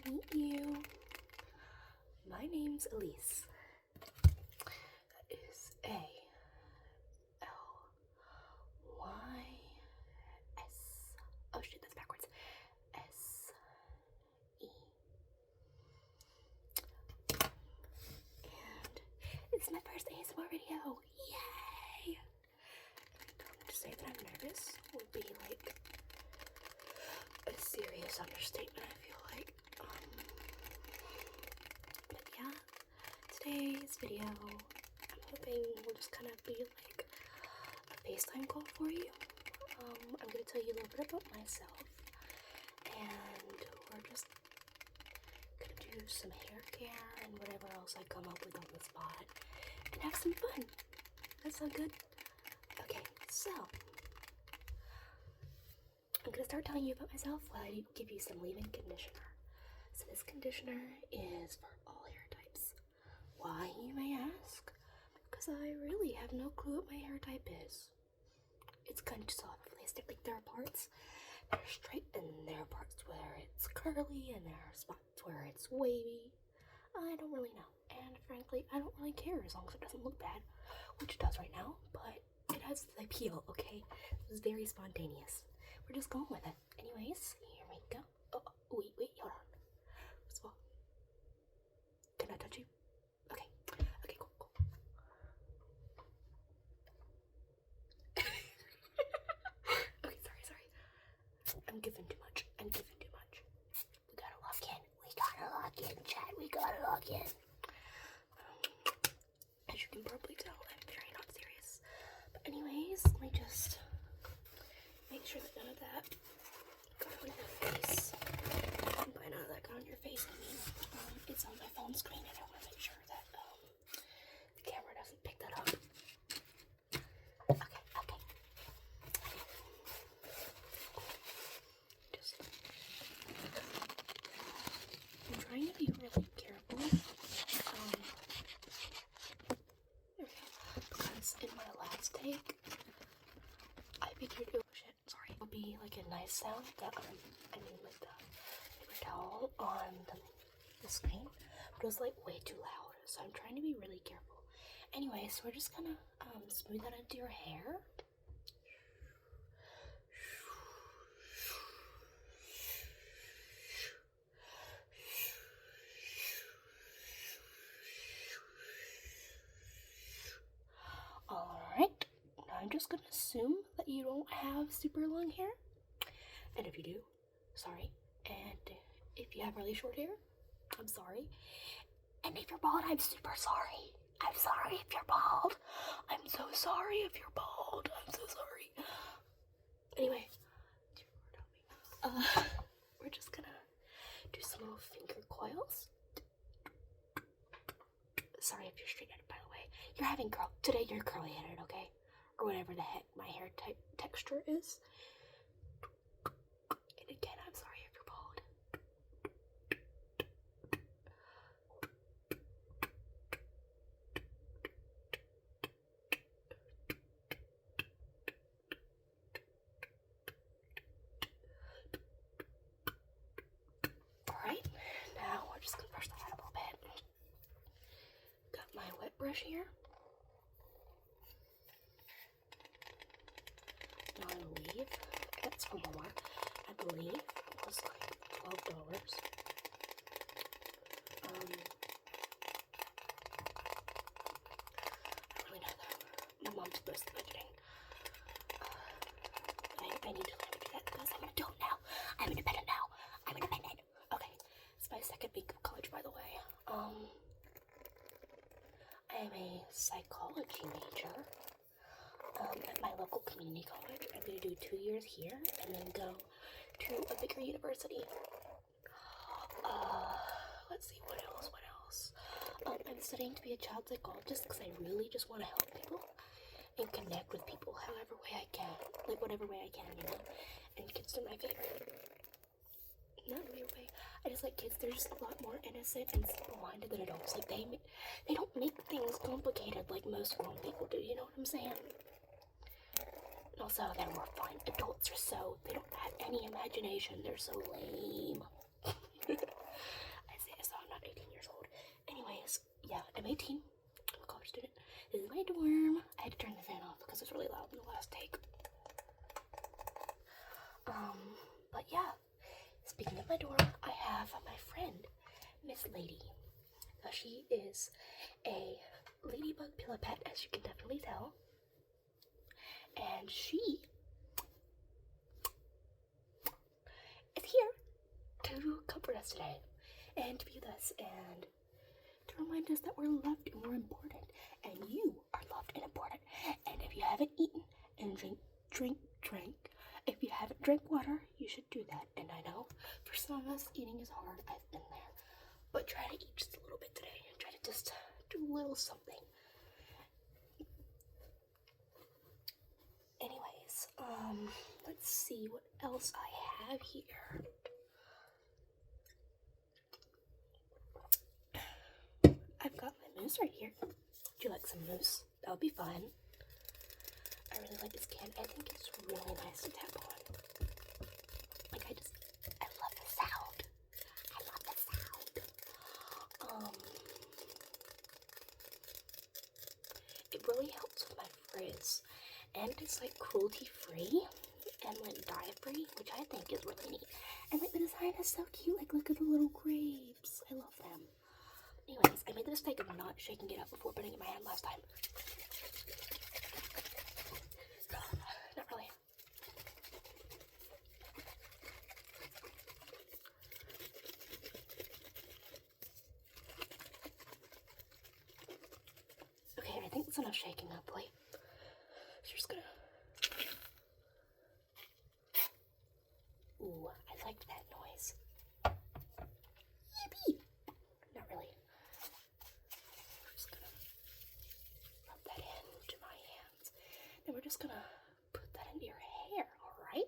meet you. My name's Elise. That is A-L-Y-S. Oh shit, that's backwards. S-E. And it's my first ASMR video. Yay! To say that I'm nervous would be like a serious understatement, I feel like. But yeah, today's video, I'm hoping will just kind of be like a FaceTime call for you. I'm going to tell you a little bit about myself, and we're just going to do some hair care and whatever else I come up with on the spot, and have some fun. That sound good? Okay, so I'm going to start telling you about myself while I give you some leave-in conditioner. So this conditioner is for all hair types. Why, you may ask? Because I really have no clue what my hair type is. It's kind of just all over the place. Like, there are parts that are straight, and there are parts where it's curly, and there are spots where it's wavy. I don't really know. And frankly, I don't really care as long as it doesn't look bad, which it does right now, but it has the appeal, okay? It was very spontaneous. We're just going with it. Anyways, here we go. Oh, wait, hold on. First of all, can I touch you? Okay, cool. Okay, sorry. I'm giving too much. We gotta lock in, chat. We gotta lock in. As you can probably tell, I'm very not serious. But anyways, let me just make sure that none of that got on your face. And by none of that got on your face, I mean, it's on my phone screen, and I want to make sure that the camera doesn't pick that up. Okay. I'm trying to be really careful. Because in my last take, I figured, oh shit, sorry, it would be like a nice sound that, like the paper towel on the screen, but it was like way too loud, so I'm trying to be really careful. Anyway, so we're just gonna smooth that into your hair. Alright, now I'm just gonna assume that you don't have super long hair, and if you do, sorry, and if you have really short hair, I'm sorry, and if you're bald, I'm super sorry. I'm sorry if you're bald. I'm so sorry if you're bald. I'm so sorry. Anyway, we're just gonna do some little finger coils. Sorry if you're straight-headed, by the way. Today you're curly-headed, okay? Or whatever the heck my hair texture is. And again, I'm sorry if you're bald. Alright, now we're just gonna brush that out a little bit. Got my wet brush here. Now I believe that's for more. I believe it was like $12. I don't really know though. My mom's supposed to be budgeting. I need to learn to do that because I'm an adult now. I'm independent now. Okay, it's my second week of college, by the way. I am a psychology major at my local community college. I'm going to do 2 years here and then go to a bigger university. Let's see, what else? I'm studying to be a child psychologist because I really just want to help people and connect with people however way I can. Like, whatever way I can, you know? And kids are my favorite. Not a weird way. I just like kids. They're just a lot more innocent and simple-minded than adults. Like, they don't make things complicated like most grown people do. You know what I'm saying? And also, they're more fun. Adults are they don't have any imagination. They're so lame. yeah, I'm 18. I'm a college student. This is my dorm. I had to turn the fan off because it's really loud in the last take. But yeah, speaking of my dorm, I have my friend, Miss Lady. Now, she is a ladybug pillow pet, as you can definitely tell. And she is here to comfort us today and to be with us and to remind us that we're loved and we're important. And you are loved and important. And if you haven't eaten and drink. If you haven't drank water, you should do that. And I know for some of us, eating is hard. I've been there. But try to eat just a little bit today. Try to just do a little something. Anyways, let's see what else I have here. I've got my mousse right here. Would you like some mousse? That would be fun. I really like this can. I think it's really nice to tap on. Like, I love the sound. I love the sound. It really helps with my frizz. And it's like cruelty free and like dye free, which I think is really neat. And like the design is so cute. Like, look at the little grapes. I love them. Anyways, I made the mistake of not shaking it up before putting it in my hand last time. Not really. Okay, I think it's enough shaking up, Lee. So just gonna... Ooh, I liked that noise. Yippee! Not really. We're just gonna rub that into my hands. Then we're just gonna put that into your hair, alright?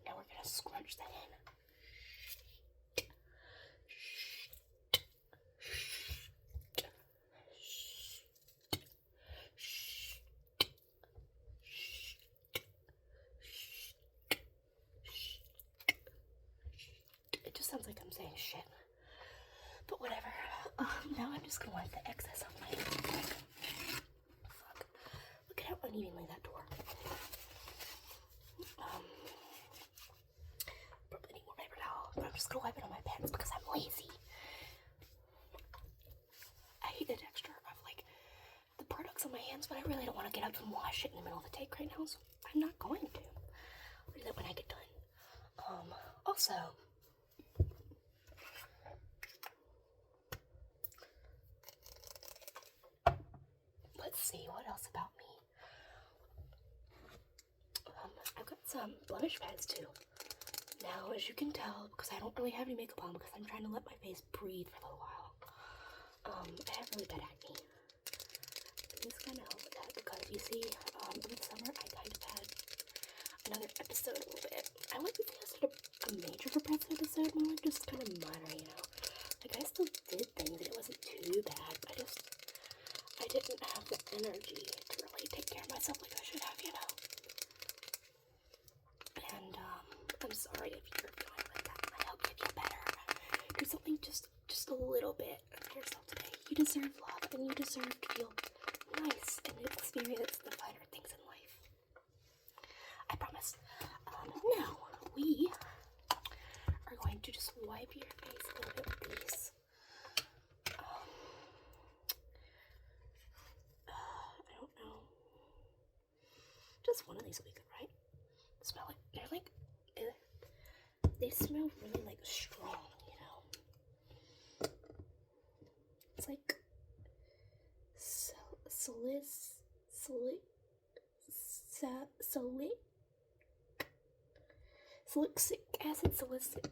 Now we're gonna scrunch that in. It just sounds like I'm saying shit. But whatever. Now I'm just gonna wipe the excess off my hand. Fuck. Look at how unevenly that tore. Probably need more paper towel, but I'm just gonna wipe it on my pants because I'm lazy. I hate the texture of like the products on my hands, but I really don't want to get up and wash it in the middle of the take right now, so I'm not going to. I'll do that when I get done. Also, let's see, what else about me? I've got some blemish pads too. Now, as you can tell, because I don't really have any makeup on because I'm trying to let my face breathe for a little while, I have really bad acne. These kind of help with that because you see, in the summer I kind of had another episode a little bit. I wouldn't say it was a major depressive episode, more like just kind of minor, you know. Like, I still did things and it wasn't too bad. I didn't have the energy to really take care of myself like I should have, you know. And, I'm sorry if you're feeling like that. I hope you feel better. Do something just a little bit for yourself today. You deserve love and you deserve to feel nice and experience the finer things in life. I promise. Now, we are going to just wipe your face a little bit with these. I don't know. Just one of these will be good, right? Smell it. They're like, they smell really like strong, you know? It's like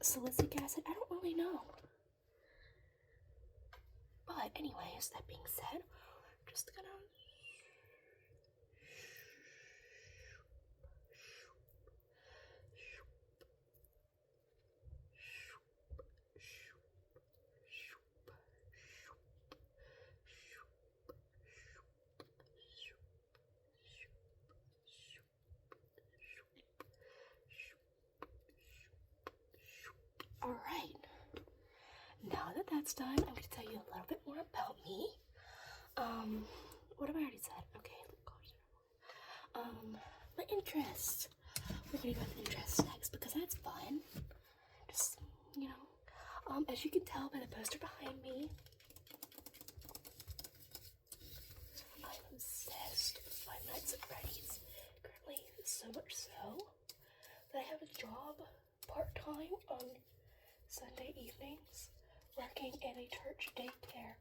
salicylic acid, I don't really know. But anyways, that being said, we're just gonna that's done, I'm going to tell you a little bit more about me. What have I already said? Okay, my interests. We're going to go with interests next because that's fun. Just, as you can tell by the poster behind me, I'm obsessed with Five Nights at Freddy's. Currently, so much so that I have a job part-time on Sunday evenings working in a church daycare.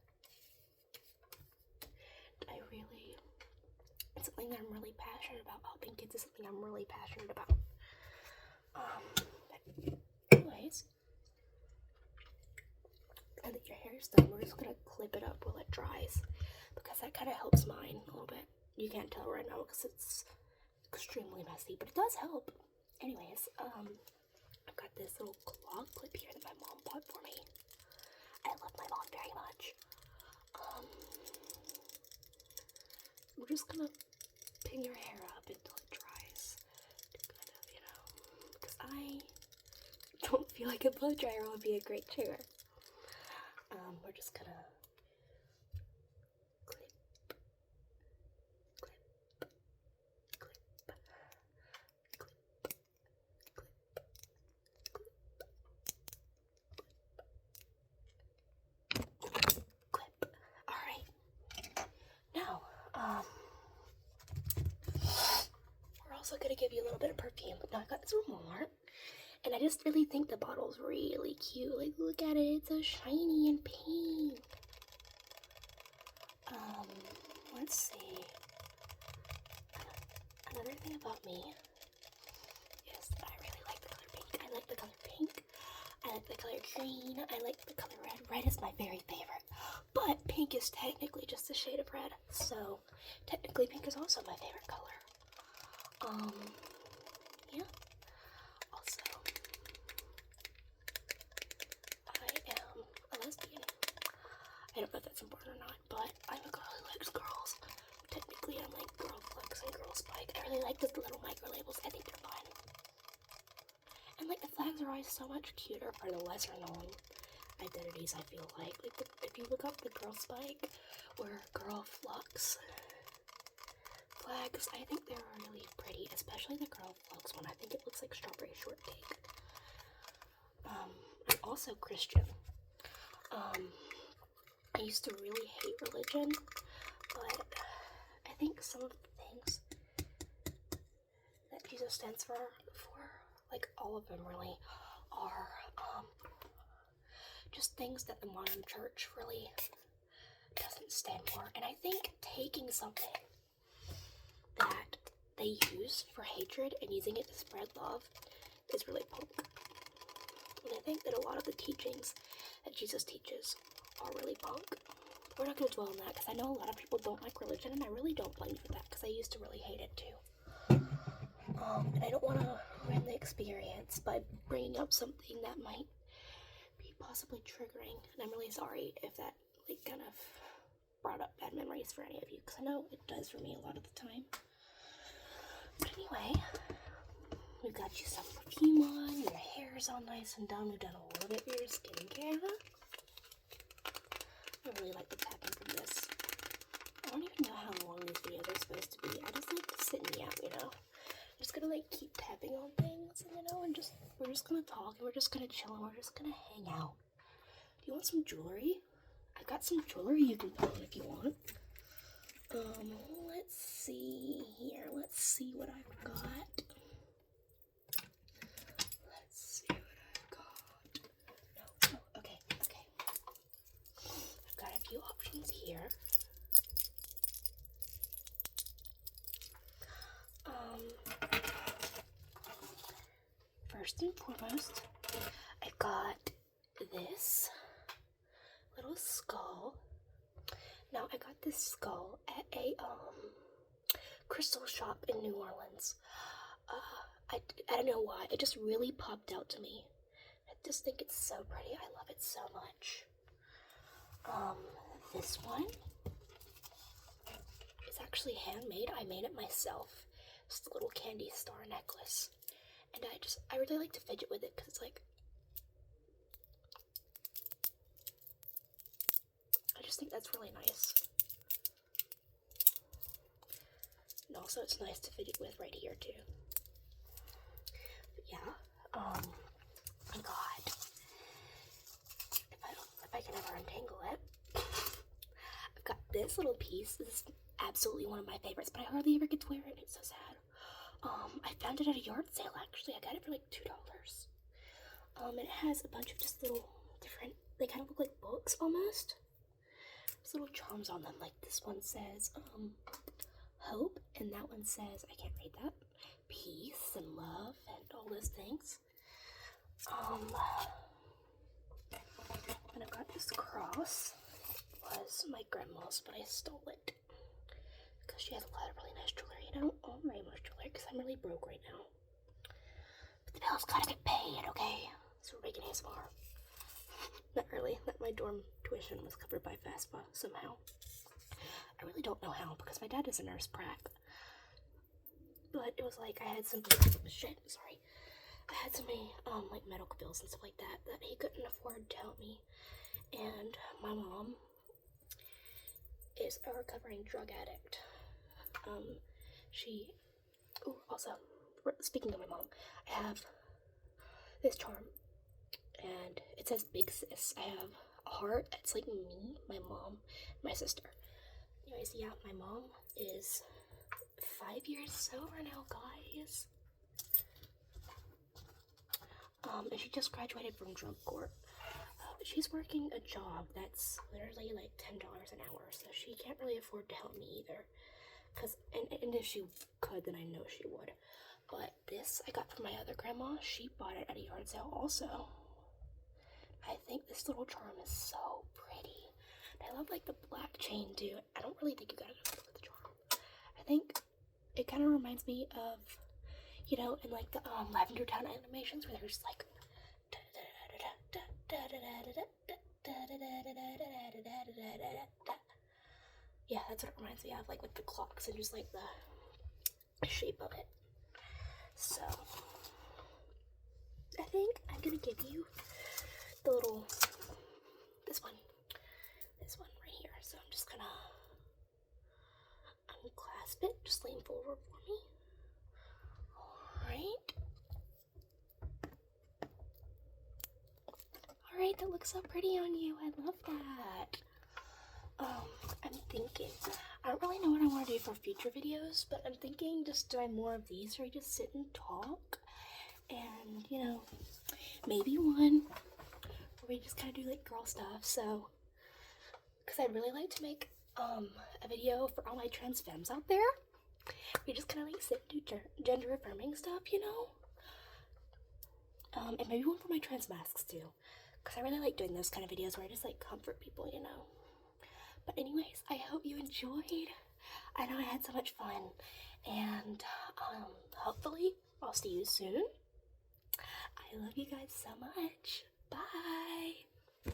It's something that I'm really passionate about. Helping kids is something I'm really passionate about. But anyways, now that your hair is done, we're just gonna clip it up while it dries because that kind of helps mine a little bit. You can't tell right now because it's extremely messy, but it does help. Anyways, I've got this little claw clip here that my mom bought for me. I love my mom very much. We're just gonna pin your hair up until it dries. Because I don't feel like a blow dryer would be a great trigger. We're just gonna clip. Alright. Now, we're also gonna give you a little bit of perfume. Now, I got this from Walmart, and I just really think the bottle's really cute. Like, look at it, it's so shiny and pink. Let's see. Another thing about me is that I really like the color pink. I like the color pink. I like the color green. I like the color red. Red is my very favorite. But pink is technically just a shade of red. So, technically pink is also my favorite color. Yeah. Also, I am a lesbian. I don't know if that's important or not, but I'm a girl who likes girls. Technically, I'm like Girl Flux and Girl Spike. I really like those little micro labels. I think they're fun. And like the flags are always so much cuter for the lesser known identities, I feel like. If you look up the Girl Spike or Girl Flux flags, I think they're really pretty, especially the Girl Flux one. I think it looks like strawberry shortcake. I'm also Christian. I used to really hate religion, but I think some of the things that Jesus stands for, like all of them really, are just things that the modern church really doesn't stand for. And I think taking something that they use for hatred and using it to spread love is really punk. And I think that a lot of the teachings that Jesus teaches are really punk. We're not going to dwell on that because I know a lot of people don't like religion, and I really don't blame you for that because I used to really hate it too. And I don't want to ruin the experience by bringing up something that might be possibly triggering, and I'm really sorry if that kind of brought up bad memories for any of you, because I know it does for me a lot of the time. But anyway, we've got you some perfume on, your hair's all nice and done, we've done a little bit of your skincare. I really like the tapping from this. I don't even know how long these videos are supposed to be. I just like to sit and yap, I'm just gonna keep tapping on things, and we're just gonna talk, and we're just gonna chill, and we're just gonna hang out. Do you want some jewelry? I've got some jewelry you can put on if you want. Let's see here. Let's see what I've got. No. Oh, okay. I've got a few options here. First and foremost, I've got this little skull. Now, I got this skull at a crystal shop in New Orleans. I don't know why, it just really popped out to me. I just think it's so pretty. I love it so much. This one is actually handmade. I made it myself. It's a little candy star necklace. And I really like to fidget with it because it's just think that's really nice. And also it's nice to fit it with right here too. But yeah, my god. If I can ever untangle it. I've got this little piece. This is absolutely one of my favorites, but I hardly ever get to wear it. It's so sad. I found it at a yard sale actually. I got it for like $2. It has a bunch of just little different, they kind of look like books almost. There's little charms on them. Like this one says, hope, and that one says, I can't read that, peace and love and all those things. And I've got this cross. It was my grandma's, but I stole it because she has a lot of really nice jewelry, and I don't own very much jewelry because I'm really broke right now. But the bills gotta get paid, okay? So we're making ASMR. Not really. That my dorm tuition was covered by FAFSA somehow. I really don't know how because my dad is a nurse prac. But it was like I had some I had so many like medical bills and stuff like that that he couldn't afford to help me. And my mom is a recovering drug addict. Also, speaking of my mom, I have this charm, and it says Big Sis. I have a heart that's like me, my mom, my sister. Anyways, yeah, my mom is 5 years sober now, guys. And she just graduated from drug court. But she's working a job that's literally like $10 an hour, so she can't really afford to help me either. And if she could, then I know she would. But this I got from my other grandma. She bought it at a yard sale also. I think this little charm is so pretty. And I love like the black chain too. I don't really think you gotta go with the charm. I think it kind of reminds me of, you know, in like the Lavender Town animations where there's like yeah, that's what it reminds me of, like with the clocks and just like the shape of it. So I think I'm gonna give you the little this one right here. So I'm just gonna unclasp it. Just lean forward for me. Alright, that looks so pretty on you. I love that. I'm thinking, I don't really know what I want to do for future videos, but I'm thinking just doing more of these where I just sit and talk, and, you know, maybe one where we just kind of do like girl stuff. So, because I'd really like to make a video for all my trans femmes out there. We just kind of like sit and do gender affirming stuff, you know. And maybe one for my trans masks too, because I really like doing those kind of videos where I just like comfort people, you know. But anyways, I hope you enjoyed. I know I had so much fun, and hopefully I'll see you soon. I love you guys so much. Bye.